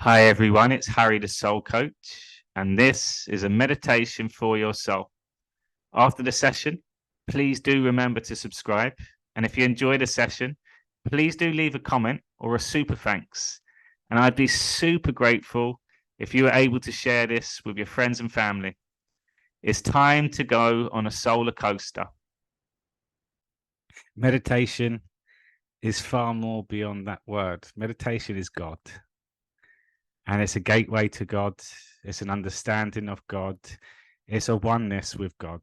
Hi, everyone. It's Harry, the Soul Coach, and this is a meditation for your soul. After the session, please do remember to subscribe. And if you enjoy the session, please do leave a comment or a super thanks. And I'd be super grateful if you were able to share this with your friends and family. It's time to go on a solar coaster. Meditation is far more beyond that word. Meditation is God. And it's a gateway to God. It's an understanding of God. It's a oneness with God.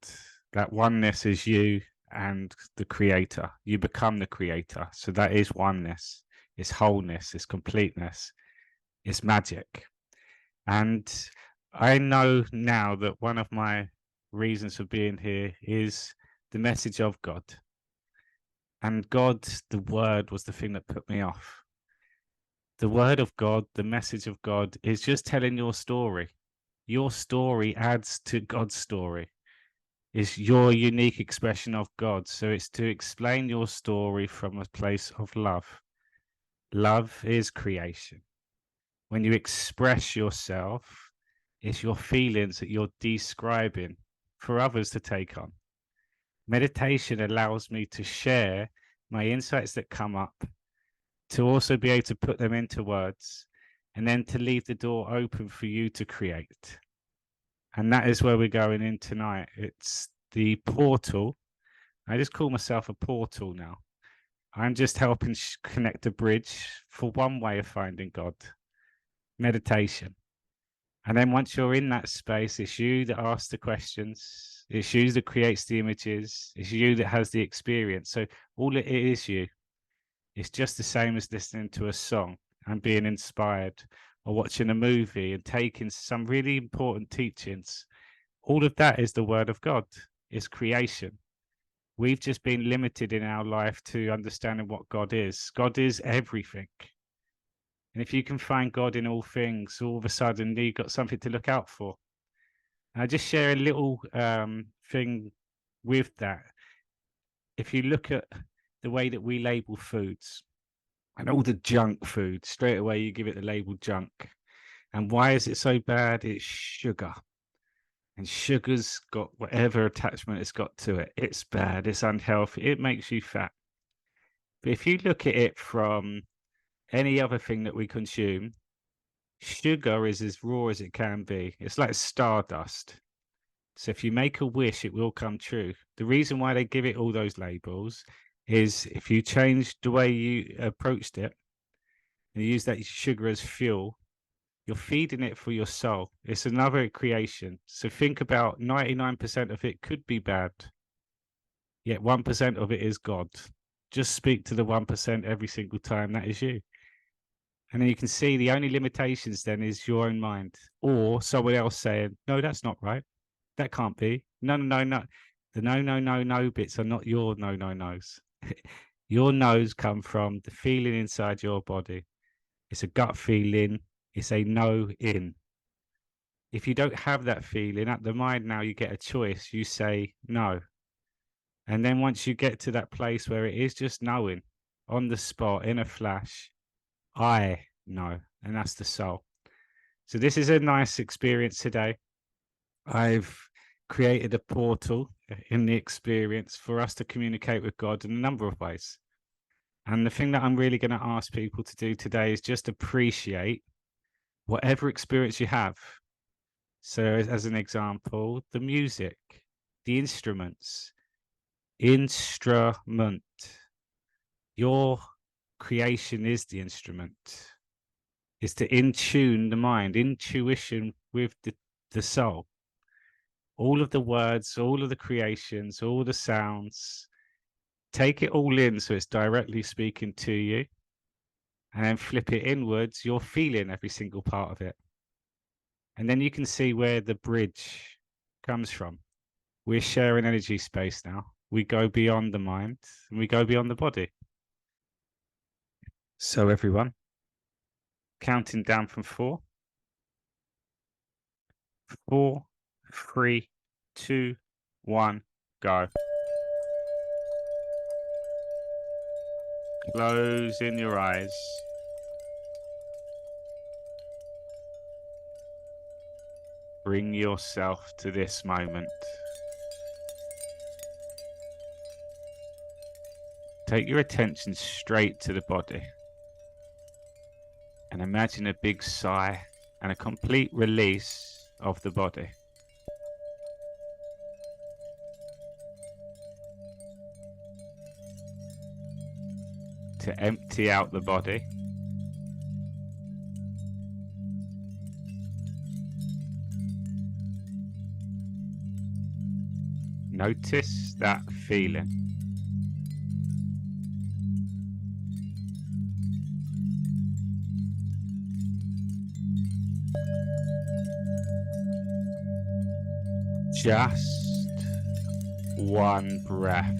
That oneness is you and the creator. You become the creator. So that is oneness. It's wholeness. It's completeness. It's magic. And I know now that one of my reasons for being here is the message of God. And God, the word, was the thing that put me off. The word of God, the message of God is just telling your story. Your story adds to God's story. It's your unique expression of God. So it's to explain your story from a place of love. Love is creation. When you express yourself, it's your feelings that you're describing for others to take on. Meditation allows me to share my insights that come up, to also be able to put them into words, and then to leave the door open for you to create. And that is where we're going in tonight. It's the portal. I just call myself a portal now. I'm just helping connect a bridge for one way of finding God, meditation. And then once you're in that space, it's you that asks the questions. It's you that creates the images. It's you that has the experience. So all it is you. It's just the same as listening to a song and being inspired, or watching a movie and taking some really important teachings. All of that is the word of God. It's creation. We've just been limited in our life to understanding what God is. God is everything. And if you can find God in all things, all of a sudden you've got something to look out for. And I just share a little thing with that. If you look at the way that we label foods, and all the junk food, straight away you give it the label junk. And why is it so bad? It's sugar. And sugar's got whatever attachment it's got to it. It's bad, it's unhealthy, it makes you fat. But if you look at it from any other thing that we consume, sugar is as raw as it can be. It's like stardust. So if you make a wish, it will come true. The reason why they give it all those labels is if you change the way you approached it and you use that sugar as fuel, you're feeding it for your soul. It's another creation. So think about 99% of it could be bad, yet 1% of it is God. Just speak to the 1% every single time. That is you. And then you can see the only limitations then is your own mind or someone else saying, no, that's not right. That can't be. No, no, no, no. The no, no, no, no bits are not your no, no, no's. Your no's come from the feeling inside your body. It's a gut feeling. It's a no in. If you don't have that feeling at the mind now, you get a choice. You say no. And then once you get to that place where it is just knowing on the spot in a flash, I know. And that's the soul. So this is a nice experience today. I've created a portal in the experience for us to communicate with God in a number of ways. And the thing that I'm really going to ask people to do today is just appreciate whatever experience you have. So, as an example, the music, the instruments, instrument. Your creation is the instrument. Is to in tune the mind, intuition with the soul. All of the words, all of the creations, all the sounds, take it all in so it's directly speaking to you, and then flip it inwards. You're feeling every single part of it. And then you can see where the bridge comes from. We're sharing energy space now. We go beyond the mind and we go beyond the body. So, everyone, counting down from 4, 4, 3, 2, 1, go. Closing your eyes. Bring yourself to this moment. Take your attention straight to the body and imagine a big sigh and a complete release of the body. To empty out the body. Notice that feeling. Just one breath.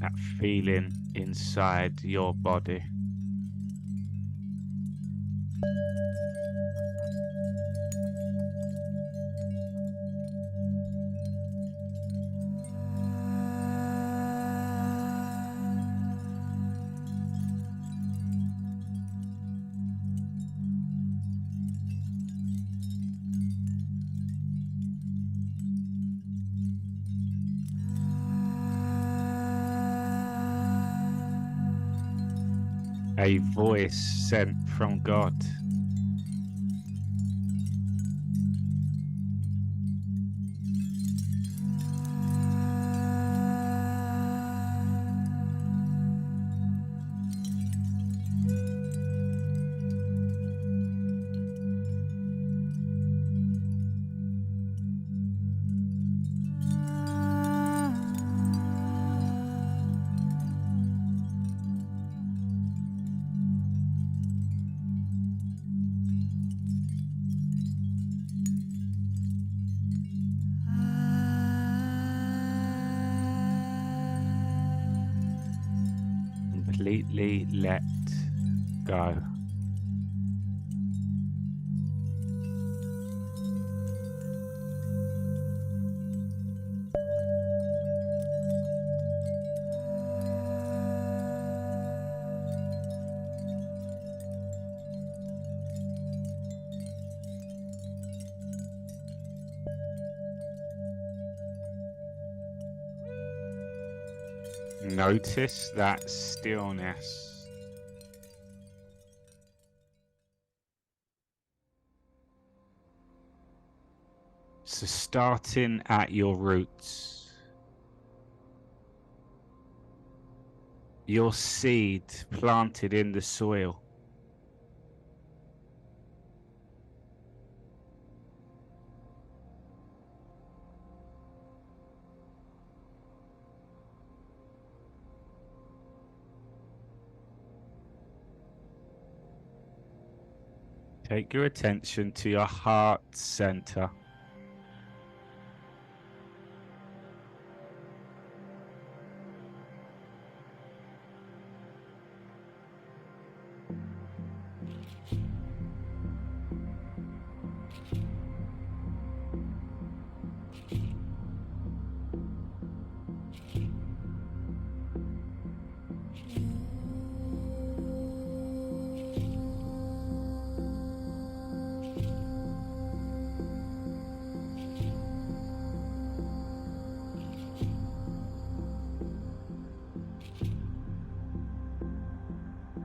That feeling inside your body. A voice sent from God. Completely let go. Notice that stillness. So starting at your roots, your seed planted in the soil. Take your attention to your heart center.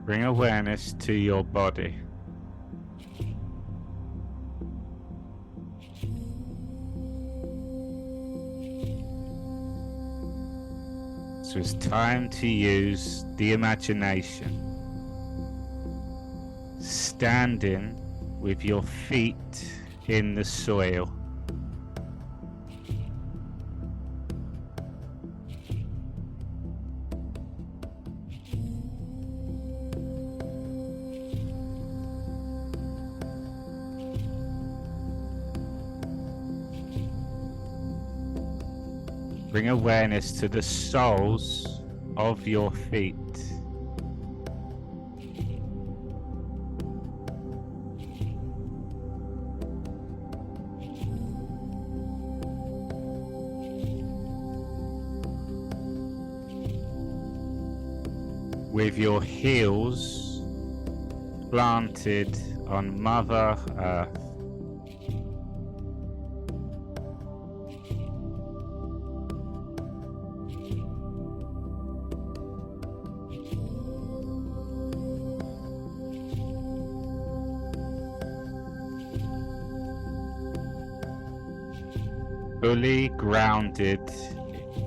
Bring awareness to your body. So it's time to use the imagination. Standing with your feet in the soil. Bring awareness to the soles of your feet. with your heels planted on Mother Earth. Fully grounded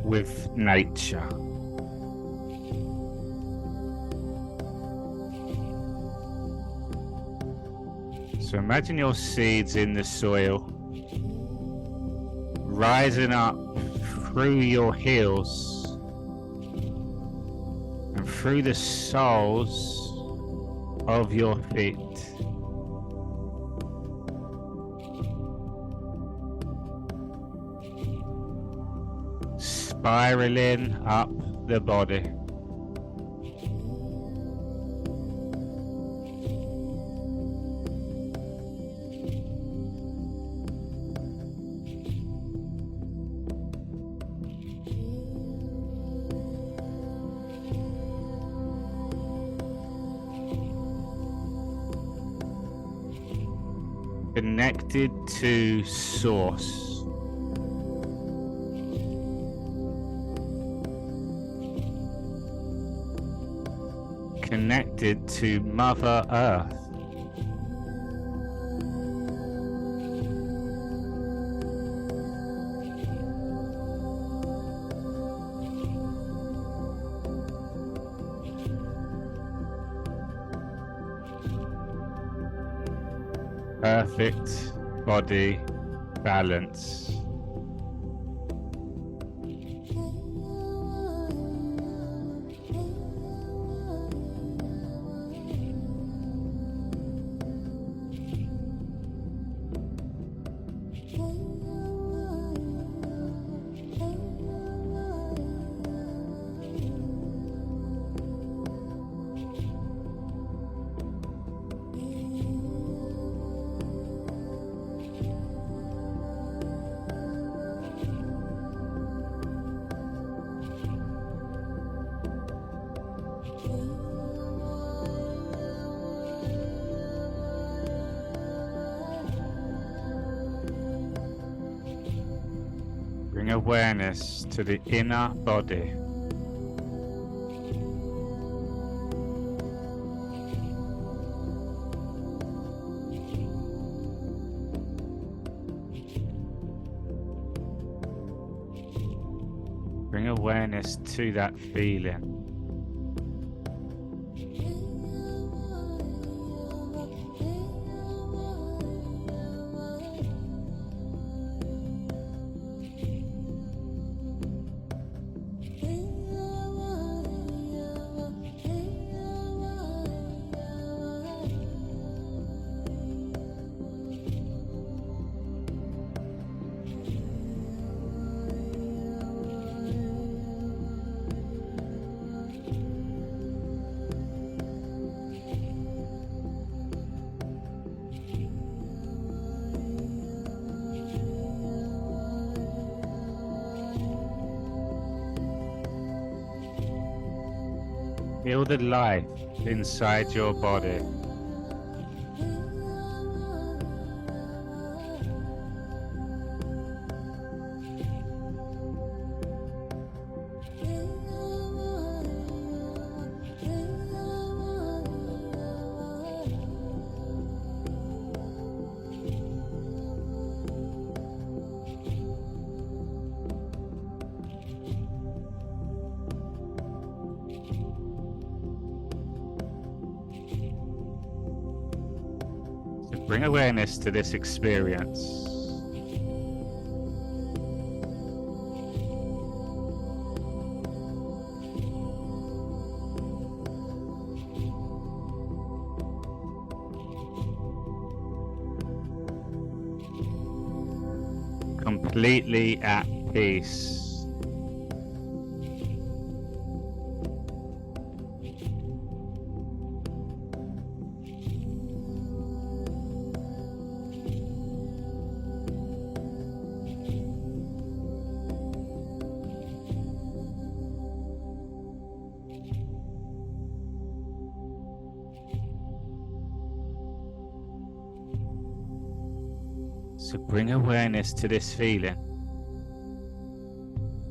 with nature. So imagine your seeds in the soil, rising up through your heels and through the soles of your feet. Spiraling up the body. Connected to Source. Connected to Mother Earth. Perfect body balance. Bring awareness to the inner body. Bring awareness to that feeling. Feel the life inside your body. Bring awareness to this experience. Completely at peace. So bring awareness to this feeling.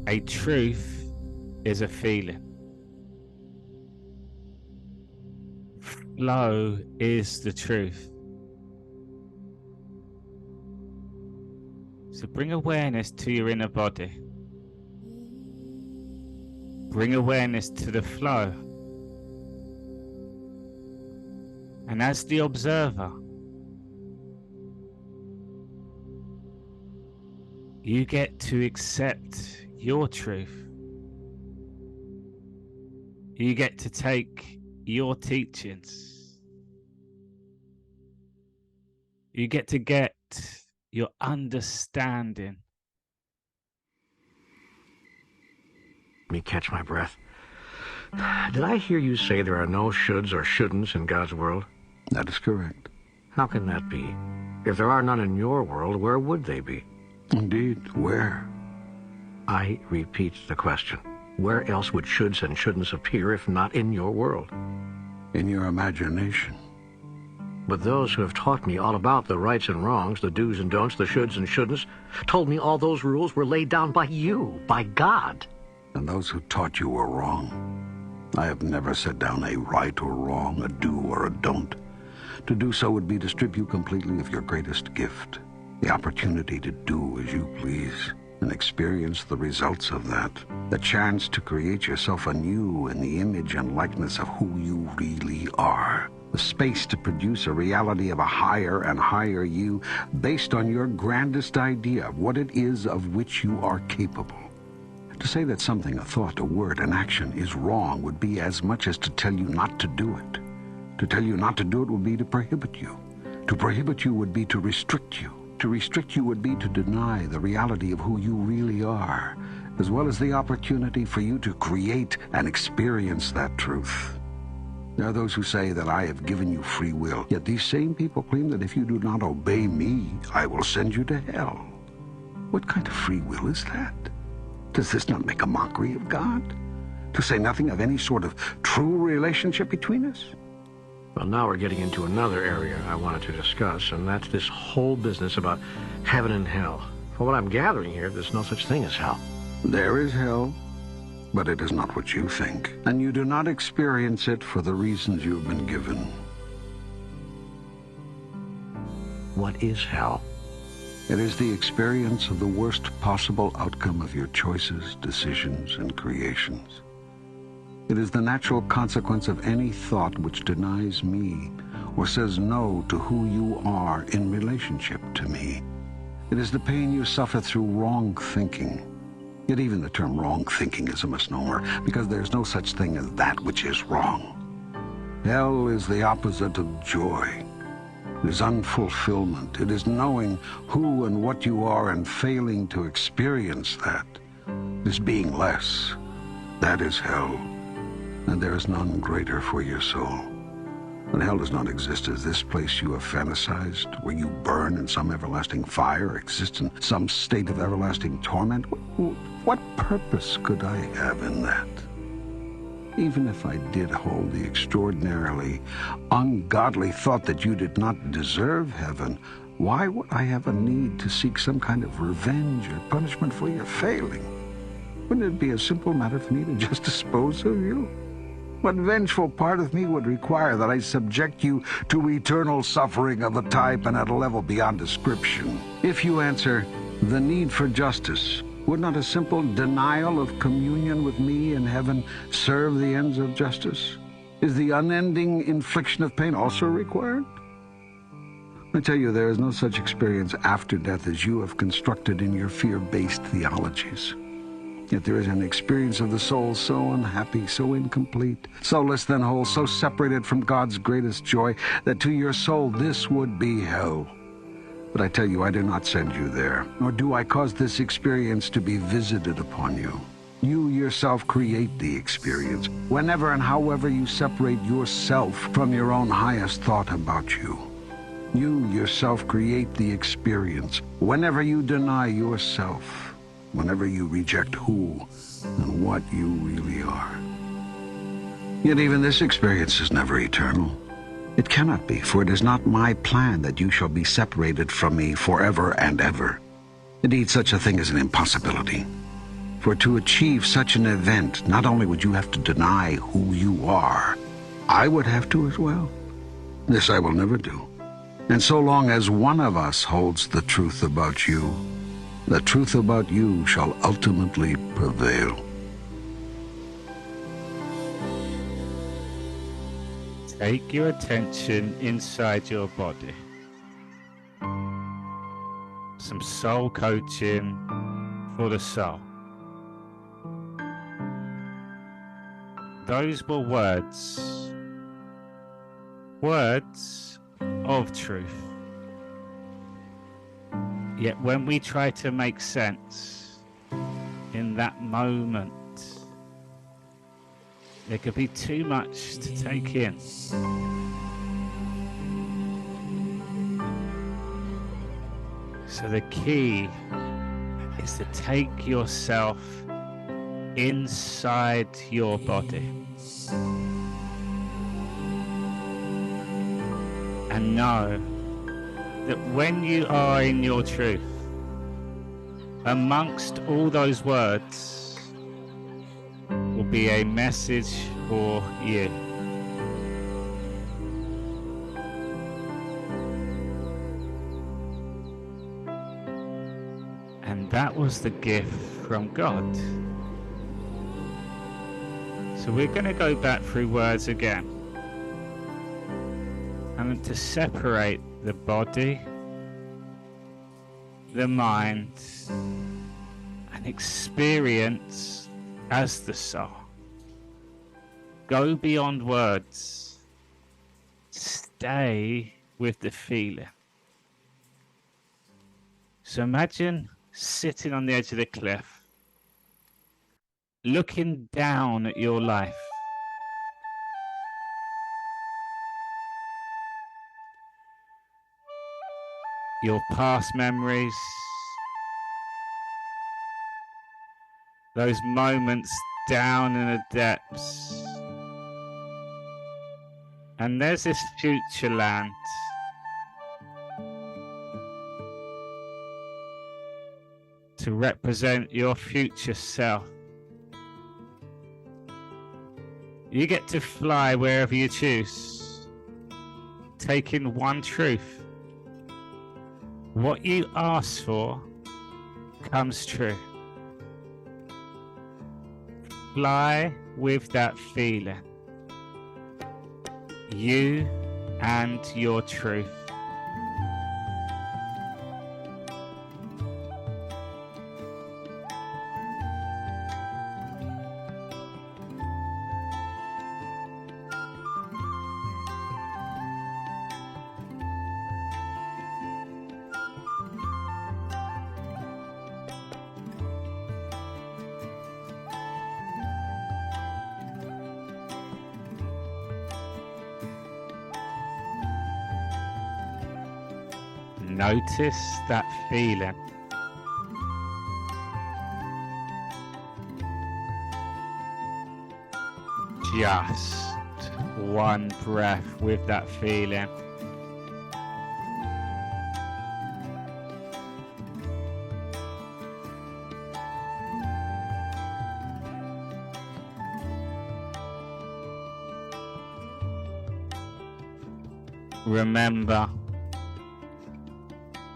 A truth is a feeling. Flow is the truth. So bring awareness to your inner body. Bring awareness to the flow. And as the observer, you get to accept your truth. You get to take your teachings. You get to get your understanding. Let me catch my breath. Did I hear you say there are no shoulds or shouldn'ts in God's world? That is correct. How can that be? If there are none in your world, where would they be? Indeed, where? I repeat the question. Where else would shoulds and shouldn'ts appear if not in your world? In your imagination. But those who have taught me all about the rights and wrongs, the do's and don'ts, the shoulds and shouldn'ts, told me all those rules were laid down by you, by God. And those who taught you were wrong. I have never set down a right or wrong, a do or a don't. To do so would be to strip you completely of your greatest gift, the opportunity to do as you please and experience the results of that, the chance to create yourself anew in the image and likeness of who you really are, the space to produce a reality of a higher and higher you based on your grandest idea of what it is of which you are capable. To say that something, a thought, a word, an action is wrong would be as much as to tell you not to do it. To tell you not to do it would be to prohibit you. To prohibit you would be to restrict you. To restrict you would be to deny the reality of who you really are, as well as the opportunity for you to create and experience that truth. There are those who say that I have given you free will, yet these same people claim that if you do not obey me, I will send you to hell. What kind of free will is that? Does this not make a mockery of God? To say nothing of any sort of true relationship between us? Well, now we're getting into another area I wanted to discuss, and that's this whole business about heaven and hell. From what I'm gathering here, there's no such thing as hell. There is hell, but it is not what you think, and you do not experience it for the reasons you've been given. What is hell? It is the experience of the worst possible outcome of your choices, decisions, and creations. It is the natural consequence of any thought which denies me or says no to who you are in relationship to me. It is the pain you suffer through wrong thinking. Yet even the term wrong thinking is a misnomer, because there is no such thing as that which is wrong. Hell is the opposite of joy. It is unfulfillment. It is knowing who and what you are and failing to experience that. It is being less. That is hell. And there is none greater for your soul. But hell does not exist as this place you have fantasized, where you burn in some everlasting fire, exist in some state of everlasting torment. What purpose could I have in that? Even if I did hold the extraordinarily ungodly thought that you did not deserve heaven, why would I have a need to seek some kind of revenge or punishment for your failing? Wouldn't it be a simple matter for me to just dispose of you? What vengeful part of me would require that I subject you to eternal suffering of a type and at a level beyond description? If you answer, the need for justice, would not a simple denial of communion with me in heaven serve the ends of justice? Is the unending infliction of pain also required? I tell you, there is no such experience after death as you have constructed in your fear-based theologies. Yet there is an experience of the soul so unhappy, so incomplete, so less than whole, so separated from God's greatest joy, that to your soul this would be hell. But I tell you, I do not send you there, nor do I cause this experience to be visited upon you. You yourself create the experience, whenever and however you separate yourself from your own highest thought about you. You yourself create the experience, whenever you deny yourself, whenever you reject who and what you really are. Yet even this experience is never eternal. It cannot be, for it is not my plan that you shall be separated from me forever and ever. Indeed, such a thing is an impossibility. For to achieve such an event, not only would you have to deny who you are, I would have to as well. This I will never do. And so long as one of us holds the truth about you, the truth about you shall ultimately prevail. Take your attention inside your body. Some soul coaching for the soul. Those were words of truth. Yet when we try to make sense in that moment, there could be too much to take in. So the key is to take yourself inside your body and know that when you are in your truth, amongst all those words will be a message for you. And that was the gift from God. So we're going to go back through words again. And to separate the body, the mind, and experience as the soul. Go beyond words. Stay with the feeling. So imagine sitting on the edge of the cliff, looking down at your life. Your past memories, those moments down in the depths. And there's this future land. To represent your future self. You get to fly wherever you choose, taking one truth. What you ask for comes true. Fly with that feeling. You and your truth. Notice that feeling. Just one breath with that feeling. Remember.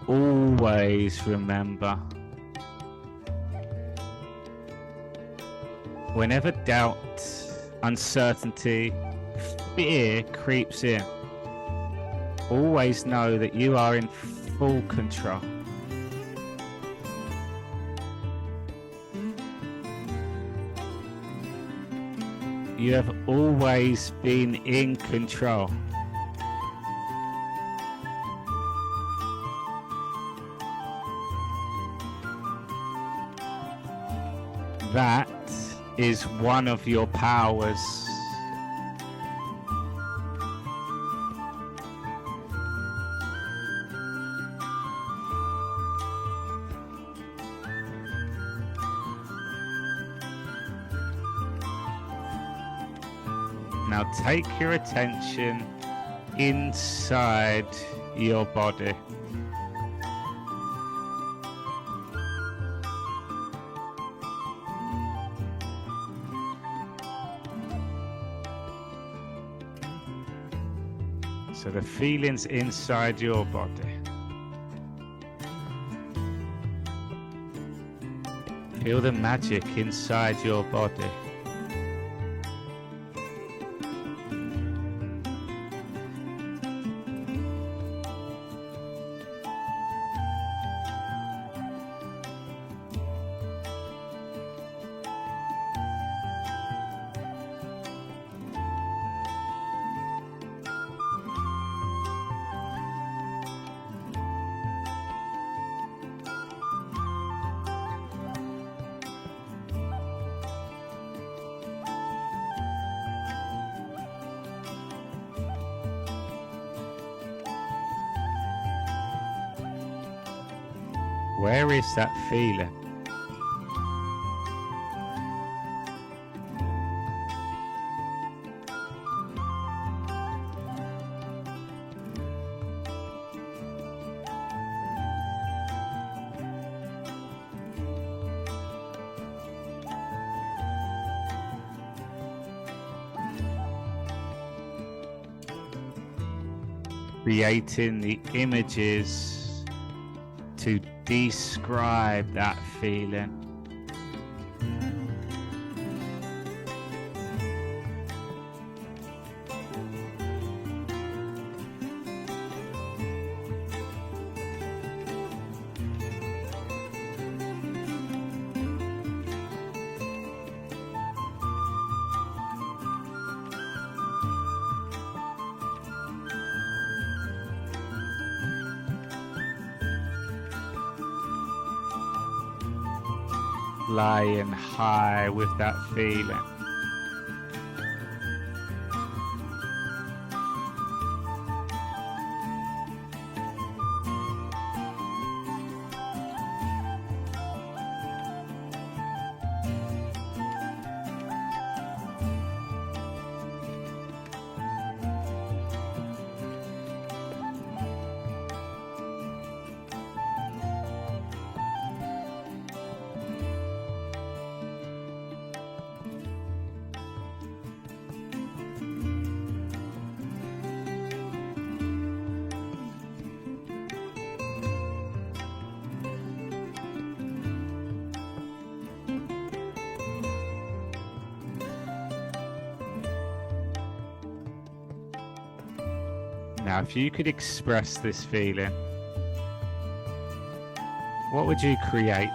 Always remember, whenever doubt, uncertainty, fear creeps in, always know that you are in full control. You have always been in control. That is one of your powers. Now take your attention inside your body. So the feelings inside your body. Feel the magic inside your body. Where is that feeling? Creating the images to describe that feeling. Flying high with that feeling. Now, if you could express this feeling, what would you create?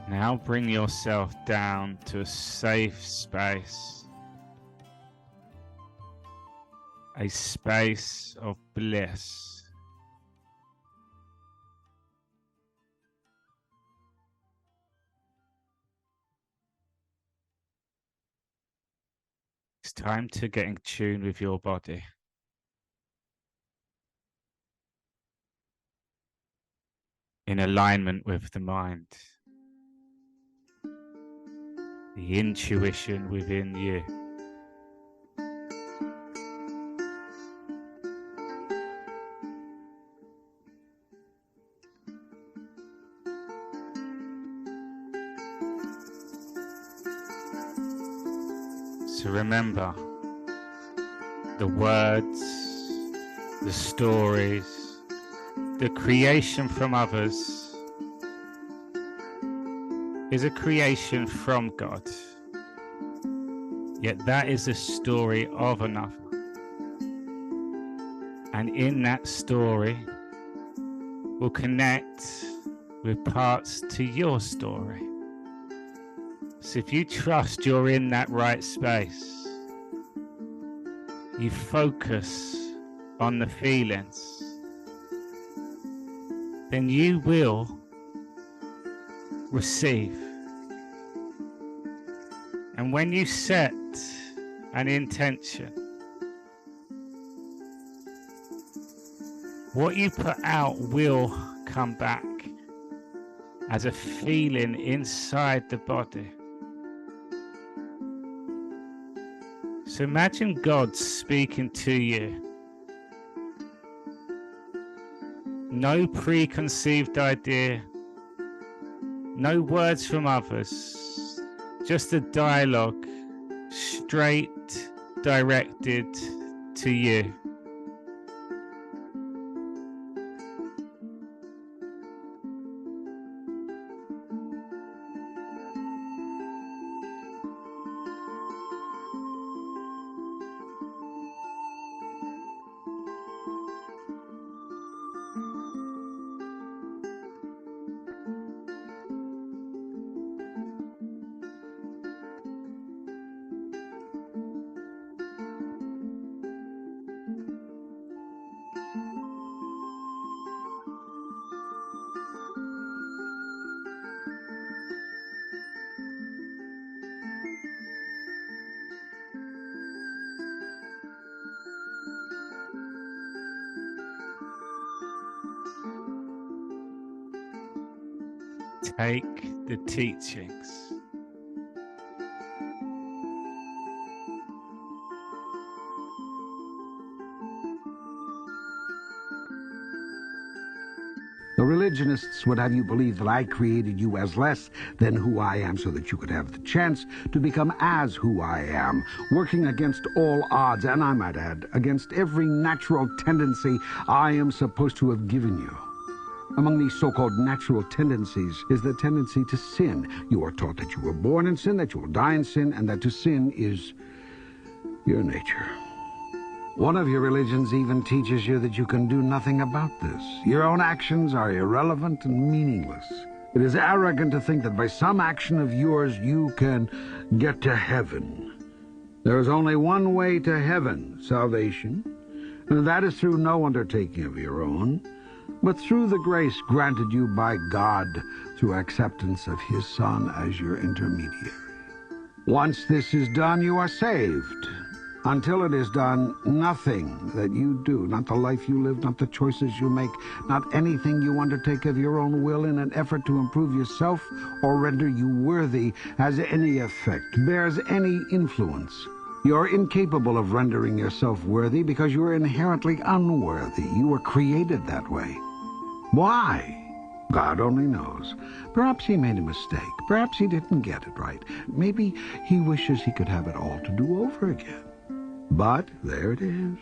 Now bring yourself down to a safe space, a space of bliss. It's time to get in tune with your body. In alignment with the mind. The intuition within you. So remember, the words, the stories, the creation from others is a creation from God. Yet that is the story of another. And in that story will connect with parts to your story. So if you trust you're in that right space, you focus on the feelings, then you will receive. And when you set an intention, what you put out will come back as a feeling inside the body. So imagine God speaking to you. No preconceived idea, no words from others, just a dialogue straight directed to you. Take the teachings. The religionists would have you believe that I created you as less than who I am so that you could have the chance to become as who I am, working against all odds, and I might add, against every natural tendency I am supposed to have given you. Among these so-called natural tendencies is the tendency to sin. You are taught that you were born in sin, that you will die in sin, and that to sin is your nature. One of your religions even teaches you that you can do nothing about this. Your own actions are irrelevant and meaningless. It is arrogant to think that by some action of yours you can get to heaven. There is only one way to heaven, salvation, and that is through no undertaking of your own, but through the grace granted you by God through acceptance of His Son as your intermediary. Once this is done, you are saved. Until it is done, nothing that you do, not the life you live, not the choices you make, not anything you undertake of your own will in an effort to improve yourself or render you worthy, has any effect, bears any influence. You are incapable of rendering yourself worthy because you are inherently unworthy. You were created that way. Why? God only knows. Perhaps He made a mistake. Perhaps He didn't get it right. Maybe He wishes He could have it all to do over again. But there it is.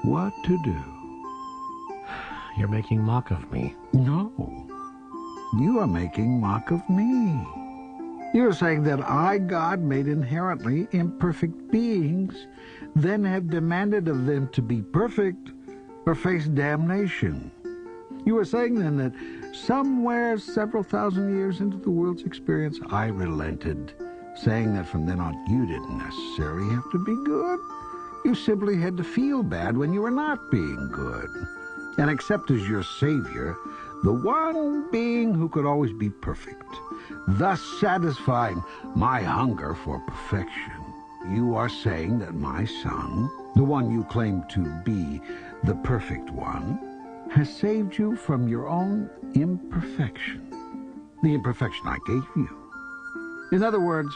What to do? You're making mock of me. No. You are making mock of me. You're saying that I, God, made inherently imperfect beings, then have demanded of them to be perfect or face damnation. You are saying then that somewhere several thousand years into the world's experience, I relented, saying that from then on you didn't necessarily have to be good. You simply had to feel bad when you were not being good, and accept as your Savior the one being who could always be perfect, thus satisfying my hunger for perfection. You are saying that my Son, the one you claim to be the perfect one, has saved you from your own imperfection, the imperfection I gave you. In other words,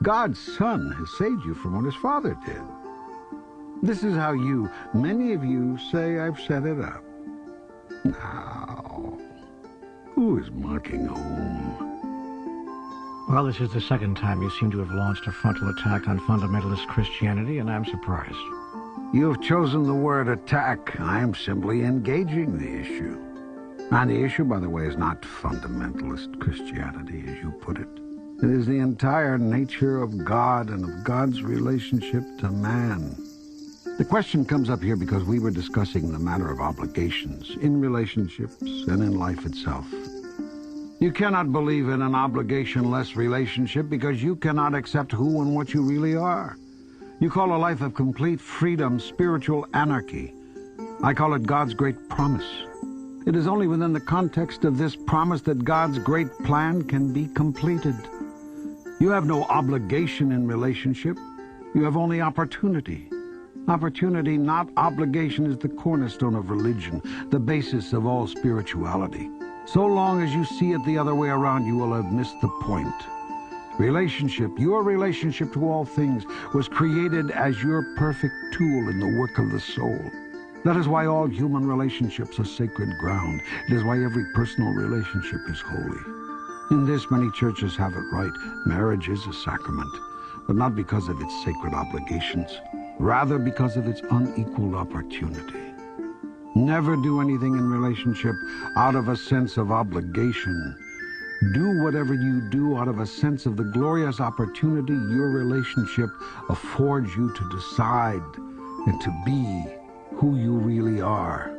God's Son has saved you from what His Father did. This is how you, many of you, say I've set it up. Now, who is mocking whom? Well, this is the second time you seem to have launched a frontal attack on fundamentalist Christianity, and I'm surprised. You have chosen the word attack. I am simply engaging the issue. And the issue, by the way, is not fundamentalist Christianity, as you put it. It is the entire nature of God and of God's relationship to man. The question comes up here because we were discussing the matter of obligations in relationships and in life itself. You cannot believe in an obligation-less relationship because you cannot accept who and what you really are. You call a life of complete freedom spiritual anarchy. I call it God's great promise. It is only within the context of this promise that God's great plan can be completed. You have no obligation in relationship. You have only opportunity. Opportunity, not obligation, is the cornerstone of religion, the basis of all spirituality. So long as you see it the other way around, you will have missed the point. Relationship, your relationship to all things, was created as your perfect tool in the work of the soul. That is why all human relationships are sacred ground. It is why every personal relationship is holy. In this, many churches have it right. Marriage is a sacrament, but not because of its sacred obligations, rather because of its unequaled opportunity. Never do anything in relationship out of a sense of obligation. Do whatever you do out of a sense of the glorious opportunity your relationship affords you to decide and to be who you really are.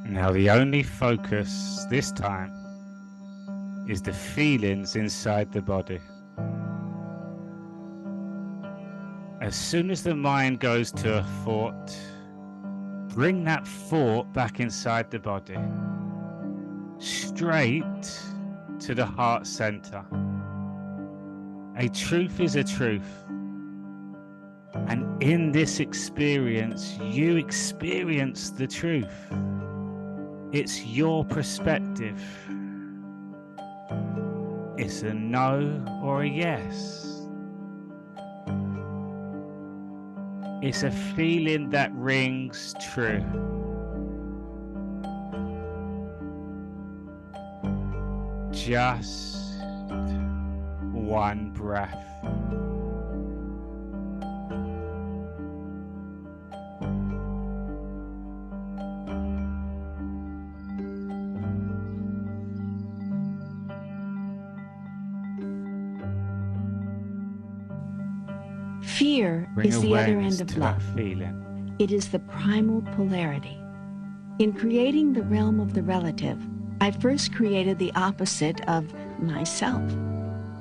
Now the only focus this time is the feelings inside the body. As soon as the mind goes to a thought, bring that thought back inside the body, straight to the heart center. A truth is a truth. And in this experience, you experience the truth. It's your perspective. It's a no or a yes. It's a feeling that rings true. Just one breath. Fear is the other end of love. Feeling. It is the primal polarity. In creating the realm of the relative, I first created the opposite of myself.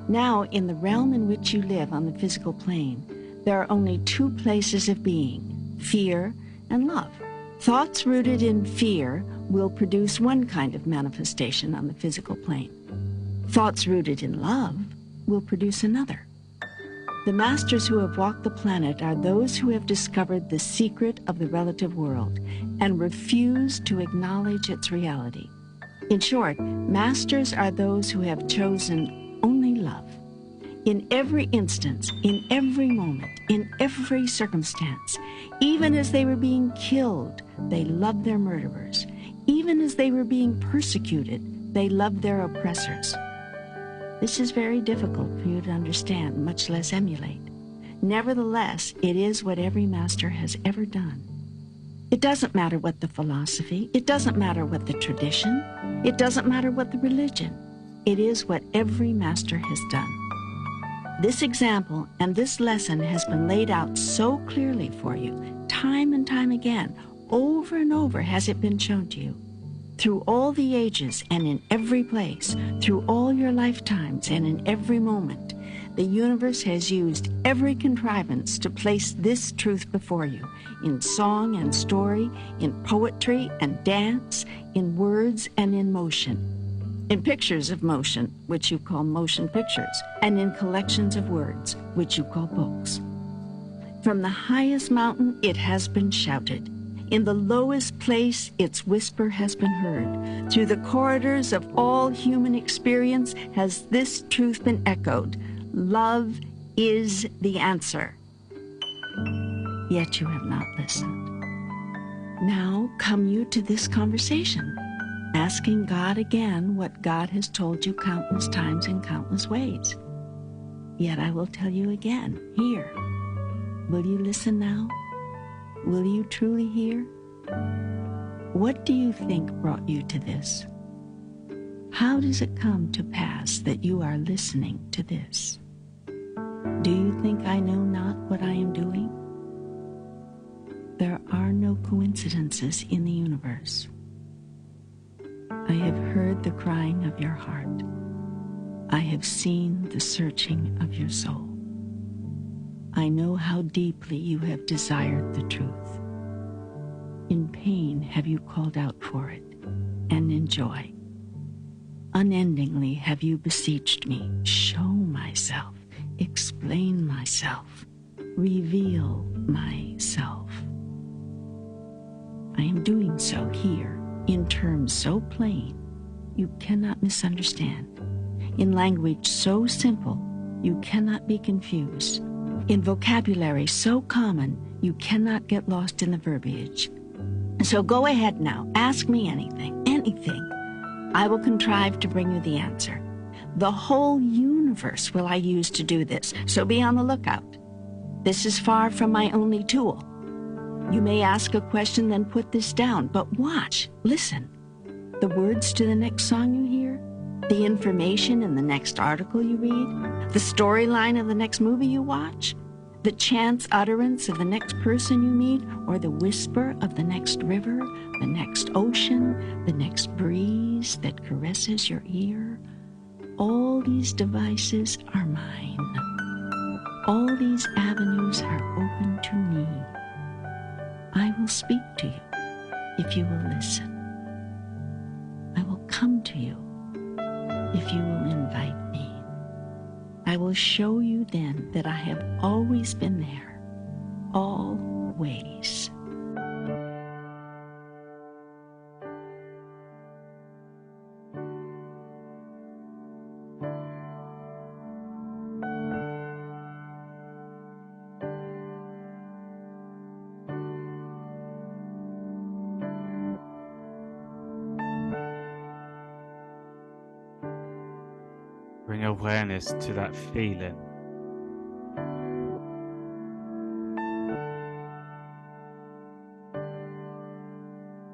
Now, in the realm in which you live on the physical plane, there are only two places of being, fear and love. Thoughts rooted in fear will produce one kind of manifestation on the physical plane. Thoughts rooted in love will produce another. The masters who have walked the planet are those who have discovered the secret of the relative world and refuse to acknowledge its reality. In short, masters are those who have chosen only love. In every instance, in every moment, in every circumstance, even as they were being killed, they loved their murderers. Even as they were being persecuted, they loved their oppressors. This is very difficult for you to understand, much less emulate. Nevertheless, it is what every master has ever done. It doesn't matter what the philosophy, it doesn't matter what the tradition, it doesn't matter what the religion. It is what every master has done. This example and this lesson has been laid out so clearly for you, time and time again, over and over has it been shown to you. Through all the ages and in every place, through all your lifetimes and in every moment, the universe has used every contrivance to place this truth before you, in song and story, in poetry and dance, in words and in motion, in pictures of motion, which you call motion pictures, and in collections of words, which you call books. From the highest mountain, it has been shouted. In the lowest place, its whisper has been heard. Through the corridors of all human experience has this truth been echoed. Love is the answer. Yet you have not listened. Now come you to this conversation, asking God again what God has told you countless times in countless ways. Yet I will tell you again, here. Will you listen now? Will you truly hear? What do you think brought you to this? How does it come to pass that you are listening to this? Do you think I know not what I am doing? There are no coincidences in the universe. I have heard the crying of your heart. I have seen the searching of your soul. I know how deeply you have desired the truth. In pain have you called out for it, and in joy. Unendingly have you beseeched me, show myself, explain myself, reveal myself. I am doing so here, in terms so plain, you cannot misunderstand, in language so simple, you cannot be confused, in vocabulary so common, you cannot get lost in the verbiage. So go ahead now, ask me anything, anything. I will contrive to bring you the answer. The whole universe will I use to do this, so be on the lookout. This is far from my only tool. You may ask a question, then put this down, but watch, listen. The words to the next song you hear, the information in the next article you read, the storyline of the next movie you watch, the chance utterance of the next person you meet, or the whisper of the next river, the next ocean, the next breeze that caresses your ear. All these devices are mine. All these avenues are open to me. I will speak to you if you will listen. I will come to you if you will invite me. I will show you then that I have always been there, always. Bring awareness to that feeling.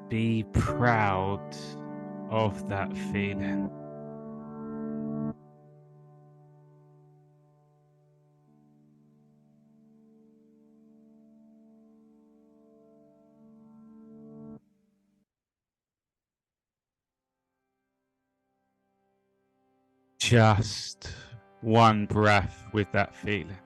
Be proud of that feeling. Just one breath with that feeling.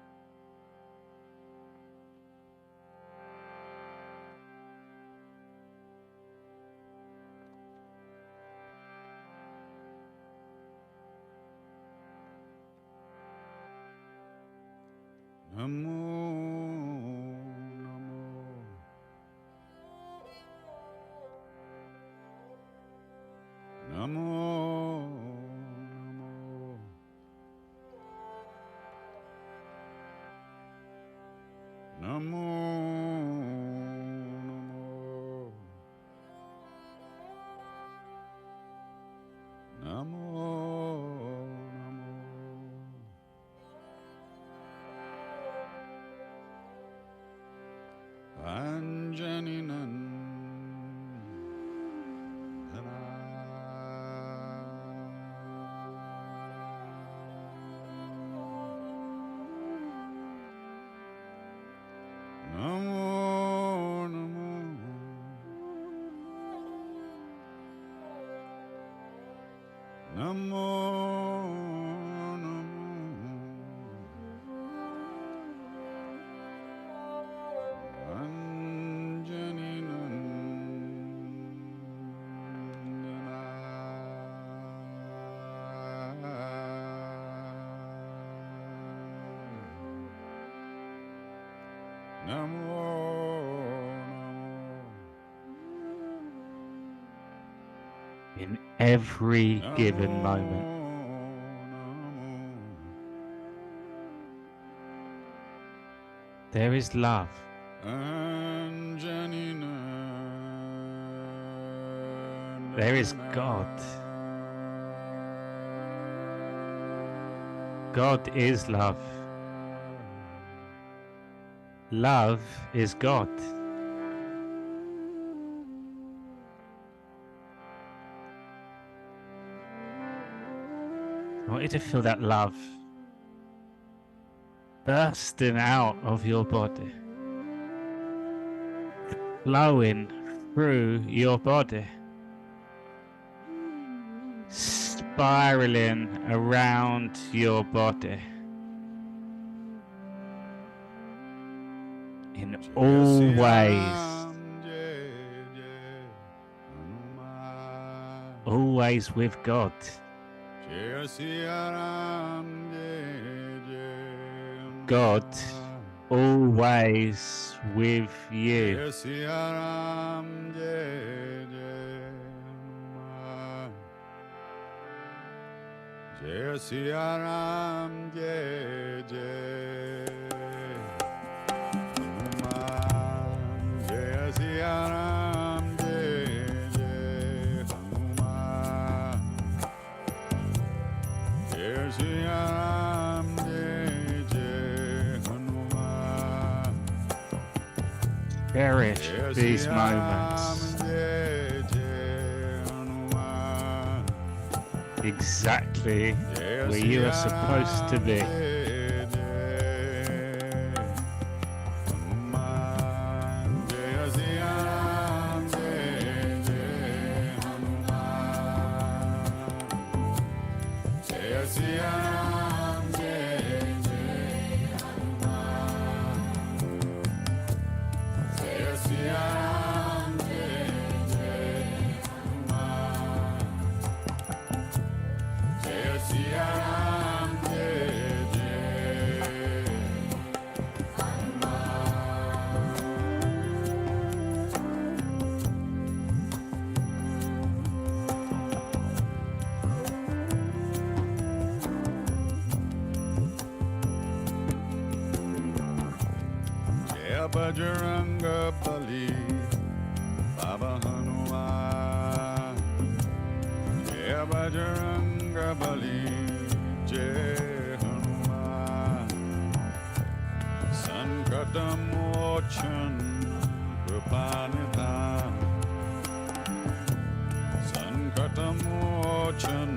in every given moment. There is love. There is God. God is love. Love is God. I want you to feel that love bursting out of your body, flowing through your body, spiraling around your body in all ways, always with God. God always with you. Cherish these moments exactly where you are supposed to be. Bajranga Bali, Baba Hanuman. Jai Bajranga Bali, Jai Hanuman. Sankatam Mochan, Kripanidhan. Sankatam Mochan,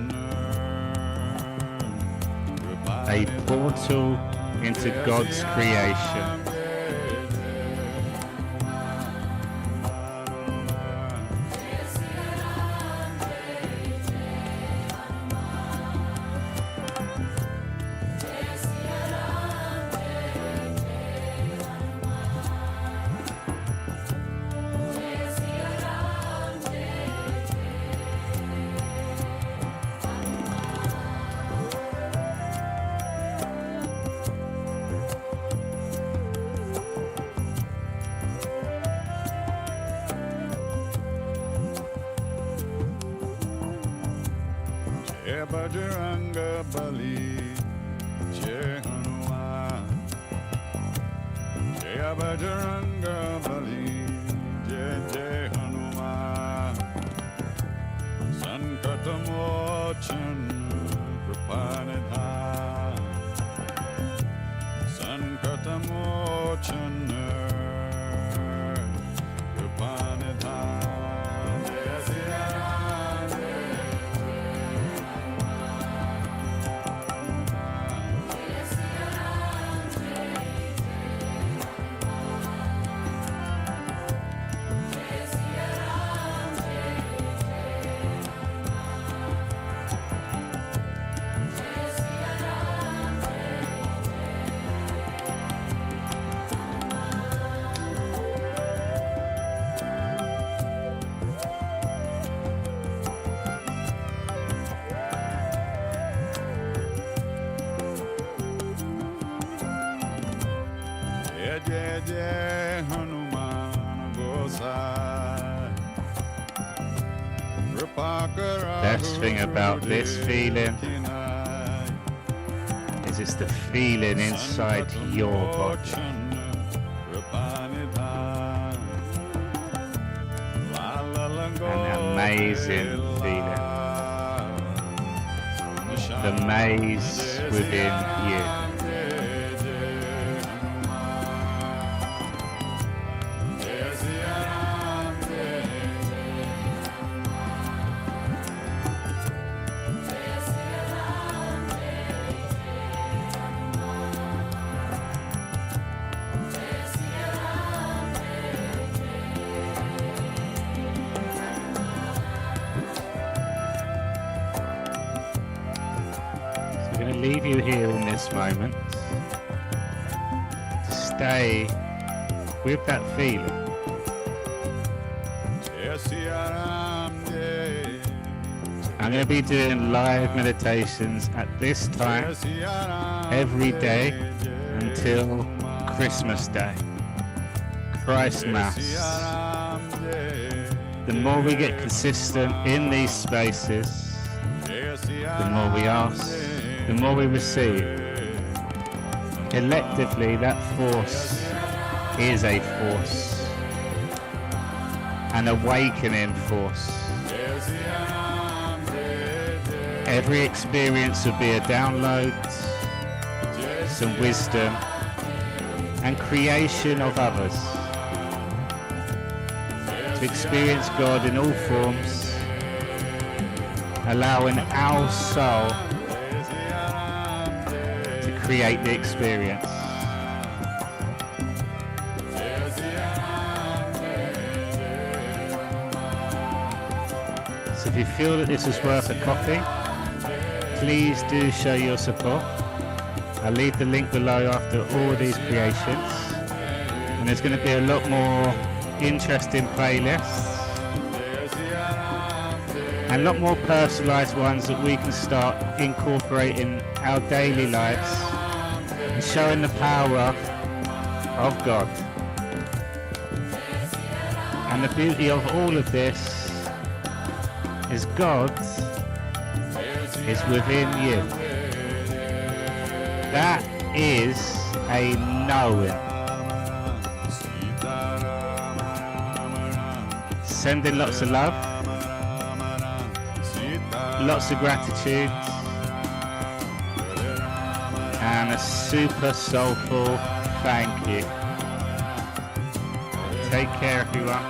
A portal into God's creation. Bajranga Bali, Jai Hanuman. Jai Bajranga Bali, Jai Jai Hanuman. Sankatamochan, Kripanidhan. Sankatamochan, Kripanidhan. Jai Siya Ram, Jai Jai Hanuman Gosai Best thing about this feeling is it's the feeling inside your body. An amazing feeling. The maze within you. I'm going to leave you here in this moment to stay with that feeling. I'm going to be doing live meditations at this time every day until Christmas Day, Christ Mass. The more we get consistent in these spaces, the more we ask, the more we receive. Collectively, that force is a force, an awakening force. Every experience will be a download, some wisdom, and creation of others. To experience God in all forms, allowing our soul to create the experience. So if you feel that this is worth a coffee, please do show your support. I'll leave the link below after all these creations, and there's going to be a lot more interesting playlists and a lot more personalized ones that we can start incorporating our daily lives and showing the power of God. And the beauty of all of this is God is within you. That is a knowing. Sending lots of love, lots of gratitude, and a super soulful thank you. Take care, everyone.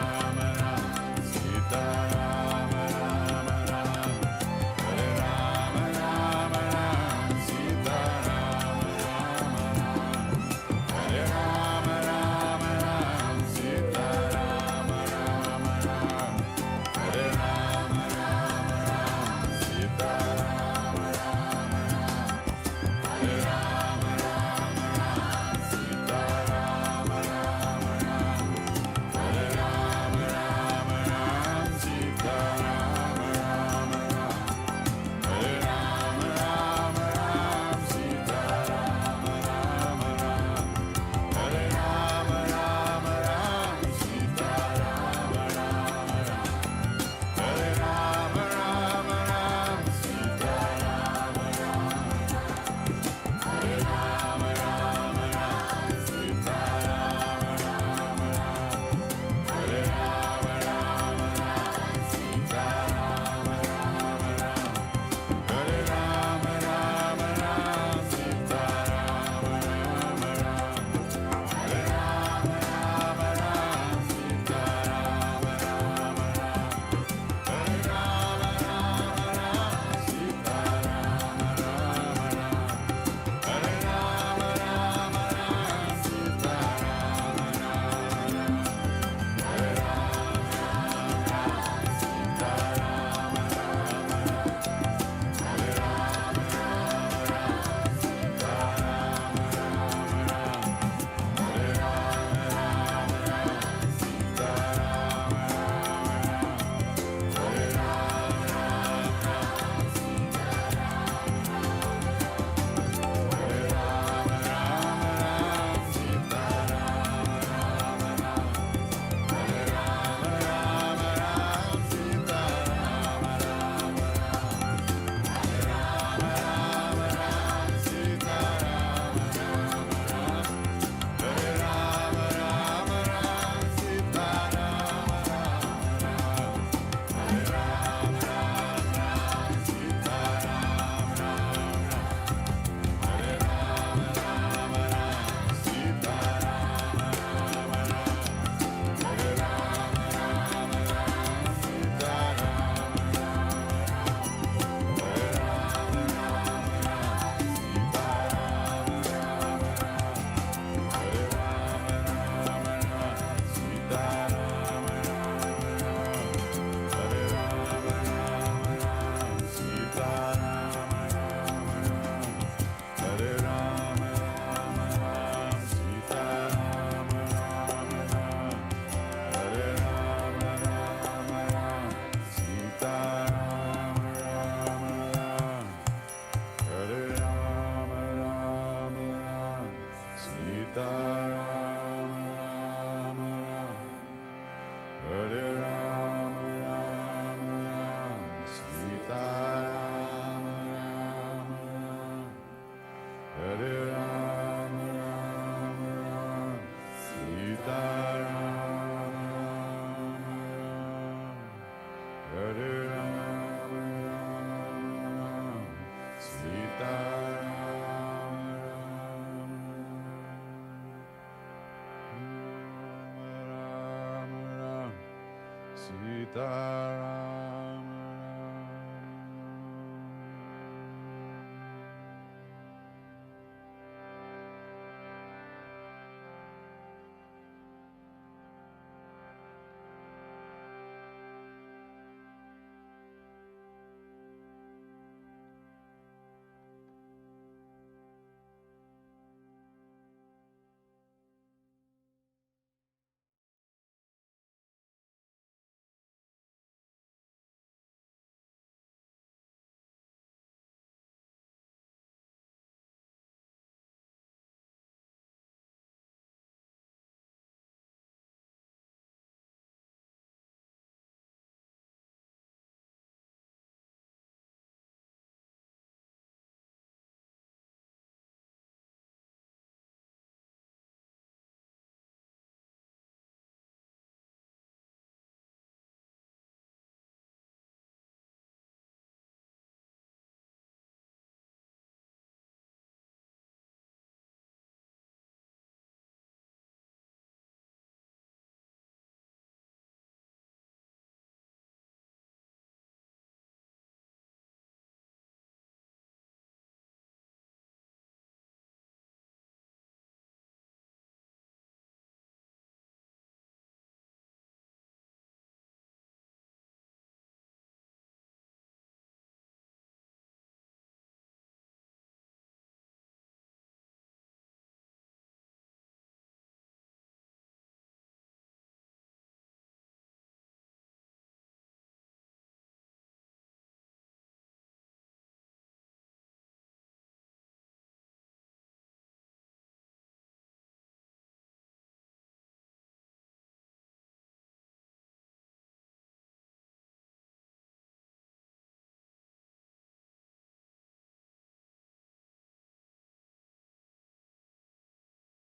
Sita Ram Ram Ram, Hare Ram Ram Ram, Sita Ram Ram Ram, Hare Ram Ram Ram, Sita Ram Ram Ram, Hare Ram Ram Ram, Sita Ram Ram, Sita Ram.